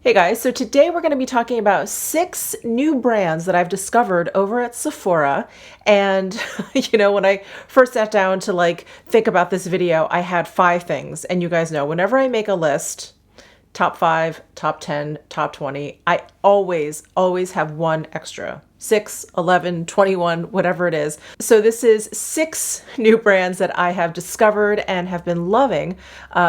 Hey guys, so today we're going to be talking about 6 new brands that I've discovered over at Sephora. And when I first sat down to think about this video, I had 5 things. And you guys know, whenever I make a list, top 5, top 10, top 20, I always have one extra. 6, 11, 21, whatever it is. So this is 6 new brands that I have discovered and have been loving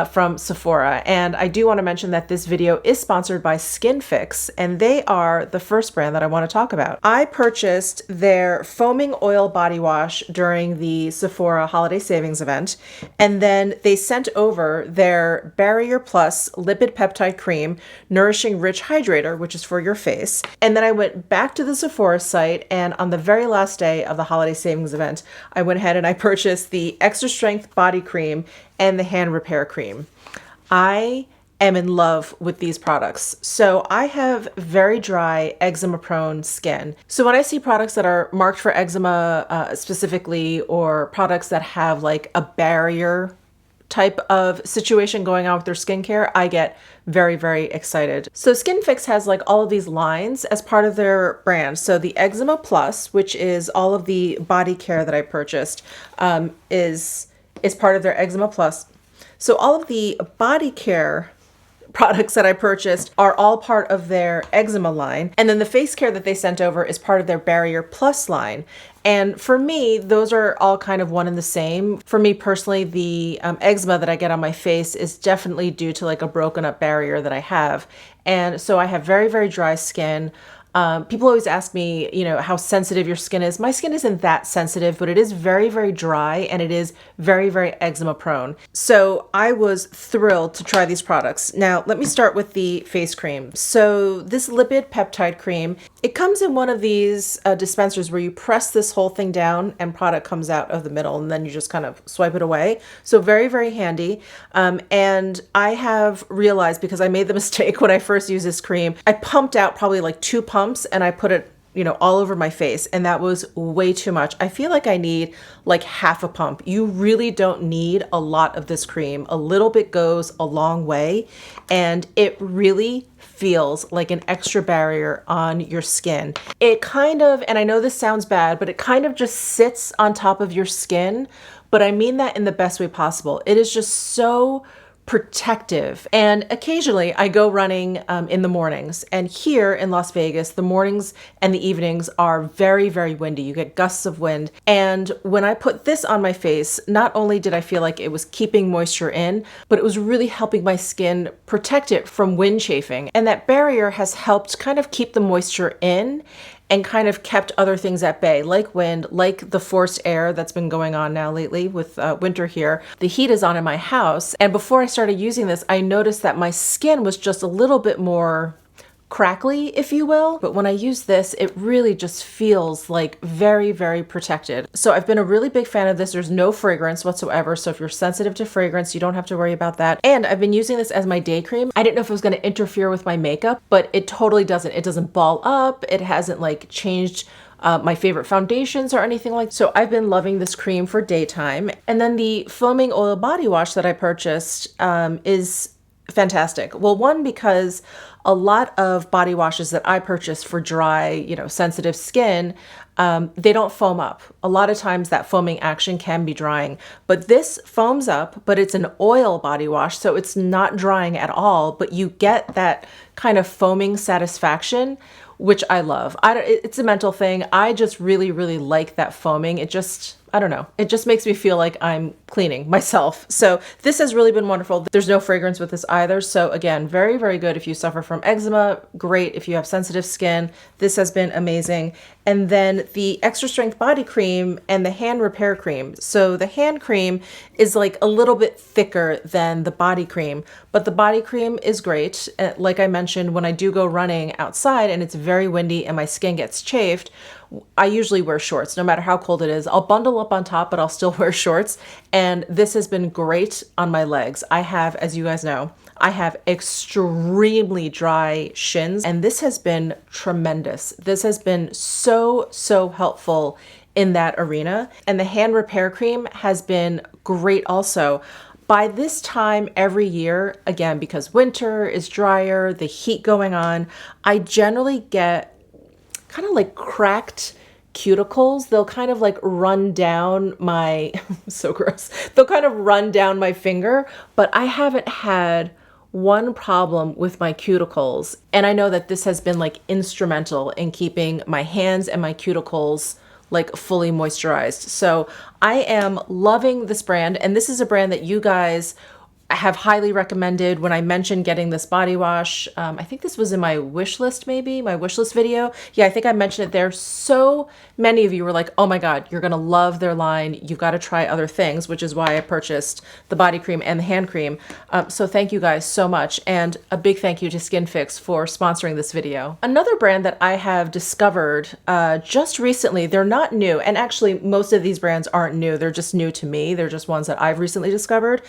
from Sephora. And I do want to mention that this video is sponsored by SkinFix, and they are the first brand that I want to talk about. I purchased their foaming oil body wash during the Sephora holiday savings event, and then they sent over their Barrier Plus lipid peptide cream, nourishing rich hydrator, which is for your face. And then I went back to the Sephora site, and on the very last day of the holiday savings event, I went ahead and I purchased the extra strength body cream and the hand repair cream. I am in love with these products. So I have very dry, eczema prone skin. So when I see products that are marked for eczema specifically, or products that have like a barrier type of situation going on with their skincare, I get very, very excited. So SkinFix has like all of these lines as part of their brand. So the Eczema Plus, which is all of the body care that I purchased, is part of their Eczema Plus. So all of the body care products that I purchased are all part of their eczema line. And then the face care that they sent over is part of their Barrier Plus line. And for me, those are all kind of one and the same. For me personally, the eczema that I get on my face is definitely due to like a broken up barrier that I have. And so I have very, very dry skin. People always ask me, how sensitive your skin is. My skin isn't that sensitive, but it is very, very dry, and it is very, very eczema prone. So I was thrilled to try these products. Now, let me start with the face cream. So this lipid peptide cream, it comes in one of these dispensers where you press this whole thing down and product comes out of the middle, and then you just kind of swipe it away. So very, very handy. And I have realized, because I made the mistake when I first used this cream, I pumped out probably like 2 pumps and I put it, all over my face, and that was way too much. I feel like I need like half a pump. You really don't need a lot of this cream. A little bit goes a long way, and it really feels like an extra barrier on your skin. It kind of, and I know this sounds bad, but it kind of just sits on top of your skin, but I mean that in the best way possible. It is just so protective. And occasionally I go running in the mornings, and here in Las Vegas, the mornings and the evenings are very, very windy. You get gusts of wind. And when I put this on my face, not only did I feel like it was keeping moisture in, but it was really helping my skin protect it from wind chafing. And that barrier has helped kind of keep the moisture in and kind of kept other things at bay, like wind, like the forced air that's been going on now lately with winter here. The heat is on in my house. And before I started using this, I noticed that my skin was just a little bit more crackly, if you will. But when I use this, it really just feels like very, very protected. So I've been a really big fan of this. There's no fragrance whatsoever. So if you're sensitive to fragrance, you don't have to worry about that. And I've been using this as my day cream. I didn't know if it was going to interfere with my makeup, but it totally doesn't. It doesn't ball up. It hasn't like changed my favorite foundations or anything like that. So I've been loving this cream for daytime. And then the foaming oil body wash that I purchased is fantastic. Well, one, because a lot of body washes that I purchase for dry, sensitive skin, they don't foam up. A lot of times that foaming action can be drying, but this foams up, but it's an oil body wash, so it's not drying at all, but you get that kind of foaming satisfaction, which I love. It's a mental thing. I just really, really like that foaming. I don't know. It just makes me feel like I'm cleaning myself. So this has really been wonderful. There's no fragrance with this either. So again, very, very good if you suffer from eczema. Great if you have sensitive skin. This has been amazing. And then the extra strength body cream and the hand repair cream. So the hand cream is like a little bit thicker than the body cream, but the body cream is great. Like I mentioned, when I do go running outside and it's very windy and my skin gets chafed, I usually wear shorts, no matter how cold it is. I'll bundle up on top, but I'll still wear shorts. And this has been great on my legs. I have, as you guys know, I have extremely dry shins, and this has been tremendous. This has been so, so helpful in that arena. And the hand repair cream has been great also. by this time every year, again, because winter is drier, the heat going on, I generally get kind of like cracked cuticles. They'll kind of like run down my, so gross. They'll kind of run down my finger, but I haven't had one problem with my cuticles. And I know that this has been like instrumental in keeping my hands and my cuticles like fully moisturized. So I am loving this brand. And this is a brand that you guys have highly recommended when I mentioned getting this body wash. I think this was in my wish list, maybe my wish list video. Yeah, I think I mentioned it there. So many of you were like, oh my God, you're gonna love their line. You've got to try other things, which is why I purchased the body cream and the hand cream. So thank you guys so much. And a big thank you to SkinFix for sponsoring this video. Another brand that I have discovered just recently, they're not new. And actually most of these brands aren't new. They're just new to me. They're just ones that I've recently discovered,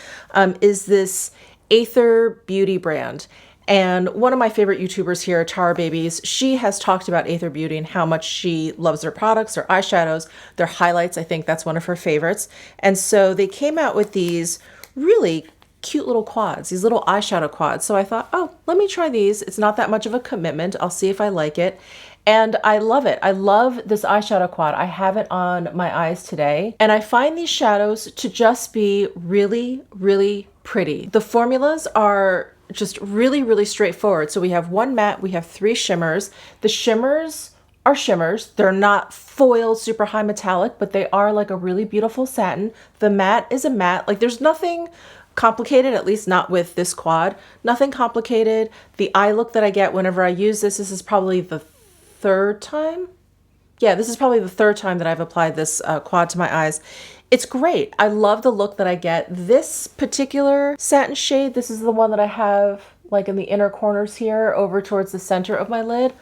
is this Aether Beauty brand. And one of my favorite YouTubers here, Tara Babies, she has talked about Aether Beauty and how much she loves their products, their eyeshadows, their highlights. I think that's one of her favorites. And so they came out with these really cute little quads, these little eyeshadow quads. So I thought, oh, let me try these. It's not that much of a commitment. I'll see if I like it. And I love it. I love this eyeshadow quad. I have it on my eyes today. And I find these shadows to just be really, really pretty. The formulas are just really, really straightforward. So we have one matte, we have 3 shimmers. The shimmers are shimmers. They're not foiled super high metallic, but they are like a really beautiful satin. The matte is a matte. Like there's nothing complicated, at least not with this quad. Nothing complicated. The eye look that I get whenever I use this is probably the third time. Yeah, this is probably the third time that I've applied this quad to my eyes. It's great. I love the look that I get. This particular satin shade, this is the one that I have like in the inner corners here over towards the center of my lid.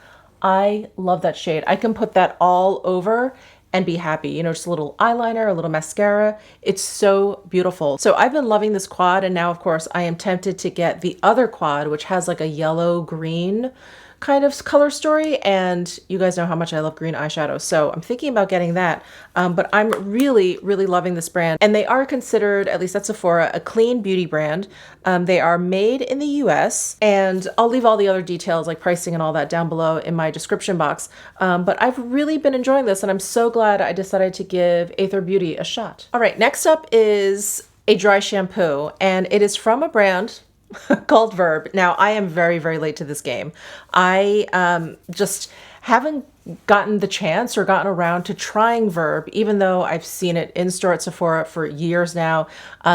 I love that shade. I can put that all over and be happy. You know, just a little eyeliner, a little mascara. It's so beautiful. So I've been loving this quad, and now of course I am tempted to get the other quad, which has like a yellow green kind of color story, and you guys know how much I love green eyeshadow, so I'm thinking about getting that. But I'm really, really loving this brand, and they are considered, at least at Sephora, a clean beauty brand. They are made in the US, and I'll leave all the other details like pricing and all that down below in my description box. But I've really been enjoying this, and I'm so glad I decided to give Aether Beauty a shot. All right, next up is a dry shampoo, and it is from a brand called Verb. Now, I am very, very late to this game. I just haven't gotten the chance or gotten around to trying Verb, even though I've seen it in store at Sephora for years now.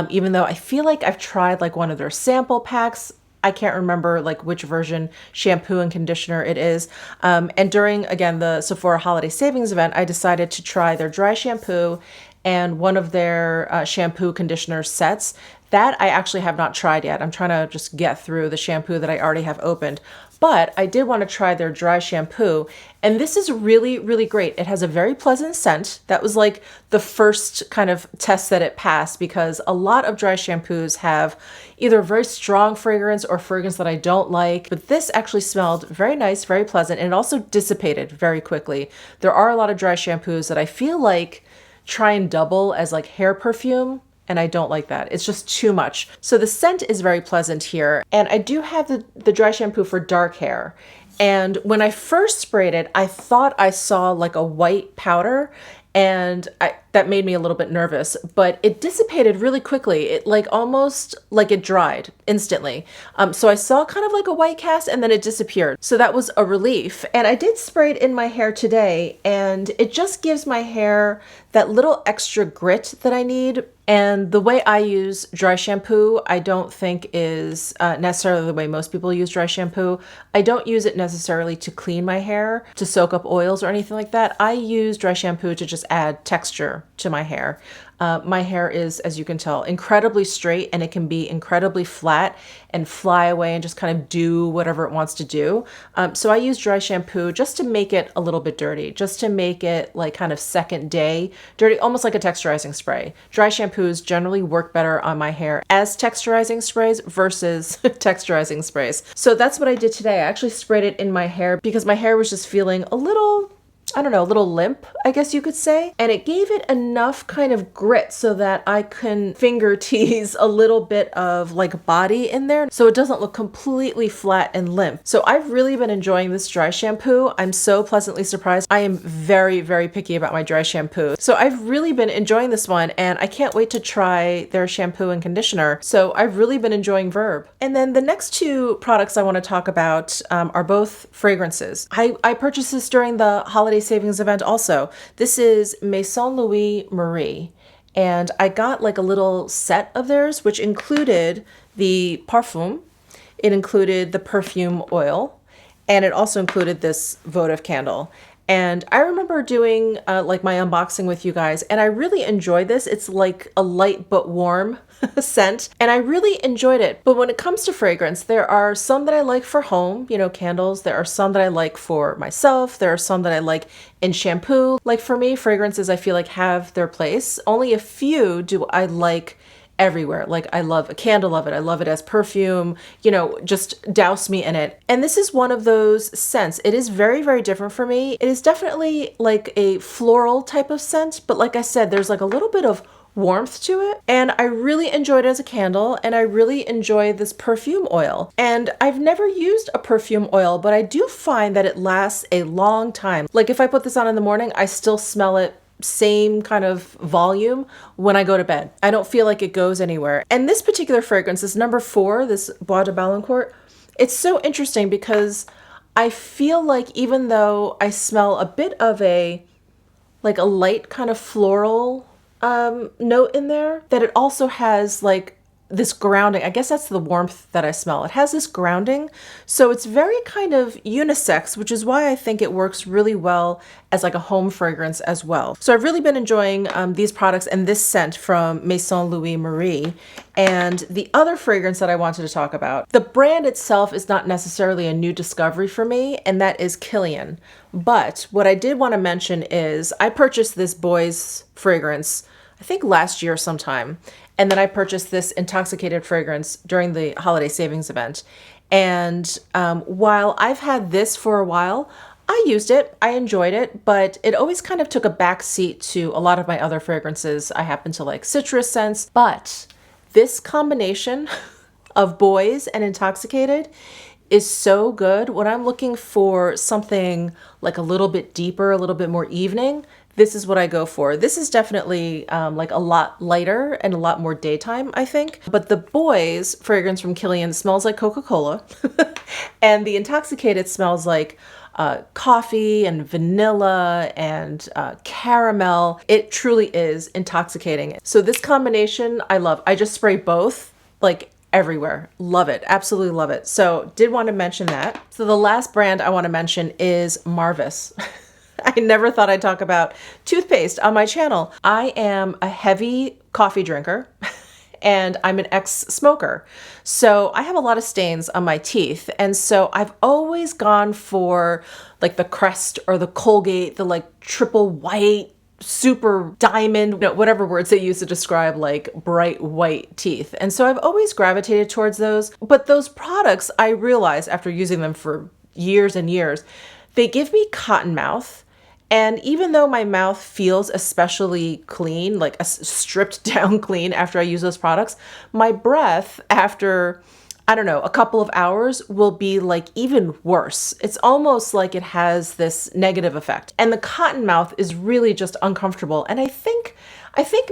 Even though I feel like I've tried like one of their sample packs. I can't remember like which version shampoo and conditioner it is. And during, again, the Sephora holiday savings event, I decided to try their dry shampoo and one of their shampoo conditioner sets. That I actually have not tried yet. I'm trying to just get through the shampoo that I already have opened. But I did want to try their dry shampoo. And this is really, really great. It has a very pleasant scent. That was like the first kind of test that it passed, because a lot of dry shampoos have either a very strong fragrance or fragrance that I don't like. But this actually smelled very nice, very pleasant, and it also dissipated very quickly. There are a lot of dry shampoos that I feel like try and double as like hair perfume, and I don't like that. It's just too much. So the scent is very pleasant here. And I do have the dry shampoo for dark hair. And when I first sprayed it, I thought I saw like a white powder, and that made me a little bit nervous, but it dissipated really quickly. It like almost like it dried instantly. So I saw kind of like a white cast, and then it disappeared. So that was a relief. And I did spray it in my hair today, and it just gives my hair that little extra grit that I need. And the way I use dry shampoo, I don't think is necessarily the way most people use dry shampoo. I don't use it necessarily to clean my hair, to soak up oils or anything like that. I use dry shampoo to just add texture to my hair. My hair is, as you can tell, incredibly straight, and it can be incredibly flat and fly away and just kind of do whatever it wants to do. So I use dry shampoo just to make it a little bit dirty, just to make it like kind of second day dirty, almost like a texturizing spray. Dry shampoos generally work better on my hair as texturizing sprays versus texturizing sprays. So that's what I did today. I actually sprayed it in my hair because my hair was just feeling a little I don't know, a little limp, I guess you could say. And it gave it enough kind of grit so that I can finger tease a little bit of like body in there so it doesn't look completely flat and limp. So I've really been enjoying this dry shampoo. I'm so pleasantly surprised. I am very, very picky about my dry shampoo. So I've really been enjoying this one, and I can't wait to try their shampoo and conditioner. So I've really been enjoying Verb. And then the next two products I want to talk about are both fragrances. I purchased this during the holiday savings event also. This is Maison Louis Marie. And I got like a little set of theirs, which included the parfum. It included the perfume oil, and it also included this votive candle. And I remember doing like my unboxing with you guys, and I really enjoyed this. It's like a light but warm scent, and I really enjoyed it. But when it comes to fragrance, there are some that I like for home, you know, candles. There are some that I like for myself. There are some that I like in shampoo. Like for me, fragrances I feel like have their place. Only a few do I like everywhere. Like I love a candle of it. I love it as perfume, you know, just douse me in it. And this is one of those scents. It is very, very different for me. It is definitely like a floral type of scent, but like I said, there's like a little bit of warmth to it. And I really enjoyed it as a candle, and I really enjoy this perfume oil. And I've never used a perfume oil, but I do find that it lasts a long time. Like if I put this on in the morning, I still smell it same kind of volume when I go to bed. I don't feel like it goes anywhere. And this particular fragrance, this number 4, this Bois de Balancourt, it's so interesting because I feel like even though I smell a bit of a light kind of floral note in there, that it also has like this grounding. I guess that's the warmth that I smell. It has this grounding. So it's very kind of unisex, which is why I think it works really well as like a home fragrance as well. So I've really been enjoying these products and this scent from Maison Louis Marie. And the other fragrance that I wanted to talk about, the brand itself is not necessarily a new discovery for me, and that is Kilian. But what I did want to mention is I purchased this boys fragrance, I think last year sometime. And then I purchased this intoxicated fragrance during the holiday savings event. And while I've had this for a while, I used it, I enjoyed it, but it always kind of took a back seat to a lot of my other fragrances. I happen to like citrus scents, but this combination of boys and intoxicated is so good. When I'm looking for something like a little bit deeper, a little bit more evening, this is what I go for. This is definitely like a lot lighter and a lot more daytime, I think. But the boys fragrance from Kilian smells like Coca-Cola. And the intoxicated smells like coffee and vanilla and caramel. It truly is intoxicating. So this combination, I love. I just spray both like everywhere. Love it. Absolutely love it. So did want to mention that. So the last brand I want to mention is Marvis. I never thought I'd talk about toothpaste on my channel. I am a heavy coffee drinker and I'm an ex-smoker. So I have a lot of stains on my teeth. And so I've always gone for like the Crest or the Colgate, the like triple white, super diamond, you know, whatever words they use to describe like bright white teeth. And so I've always gravitated towards those. But those products, I realized after using them for years and years, they give me cotton mouth. And even though my mouth feels especially clean, like a stripped down clean after I use those products, my breath after, I don't know, a couple of hours will be like even worse. It's almost like it has this negative effect. And the cotton mouth is really just uncomfortable. And I think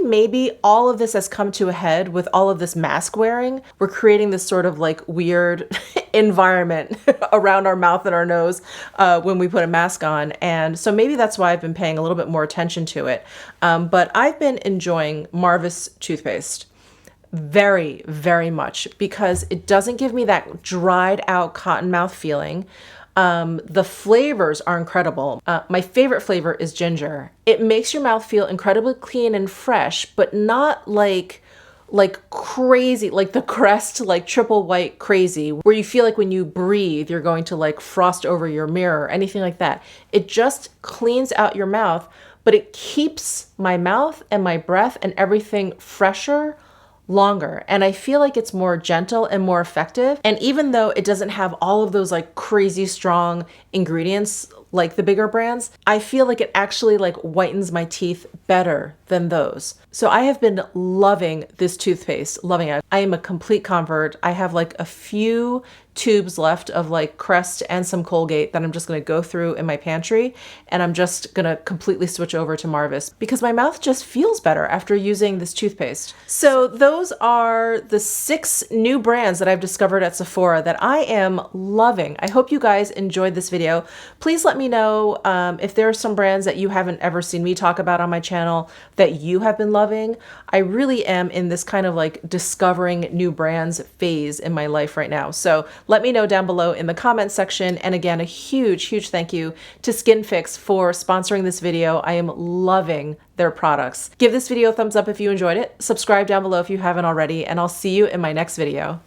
maybe all of this has come to a head with all of this mask wearing. We're creating this sort of like weird environment around our mouth and our nose when we put a mask on. And so maybe that's why I've been paying a little bit more attention to it. But I've been enjoying Marvis toothpaste very, very much because it doesn't give me that dried out cotton mouth feeling. The flavors are incredible. My favorite flavor is ginger. It makes your mouth feel incredibly clean and fresh, but not like crazy, like the Crest, like triple white crazy, where you feel like when you breathe, you're going to like frost over your mirror, anything like that. It just cleans out your mouth, but it keeps my mouth and my breath and everything fresher longer. And I feel like it's more gentle and more effective. And even though it doesn't have all of those like crazy strong ingredients like the bigger brands, I feel like it actually like whitens my teeth better than those. So I have been loving this toothpaste, loving it. I am a complete convert. I have like a few tubes left of like Crest and some Colgate that I'm just going to go through in my pantry, and I'm just going to completely switch over to Marvis because my mouth just feels better after using this toothpaste. So those are the 6 new brands that I've discovered at Sephora that I am loving. I hope you guys enjoyed this video. Please let me know if there are some brands that you haven't ever seen me talk about on my channel that you have been loving. I really am in this kind of like discovering new brands phase in my life right now. So let me know down below in the comments section. And again, a huge, huge thank you to SkinFix for sponsoring this video. I am loving their products. Give this video a thumbs up if you enjoyed it. Subscribe down below if you haven't already, and I'll see you in my next video.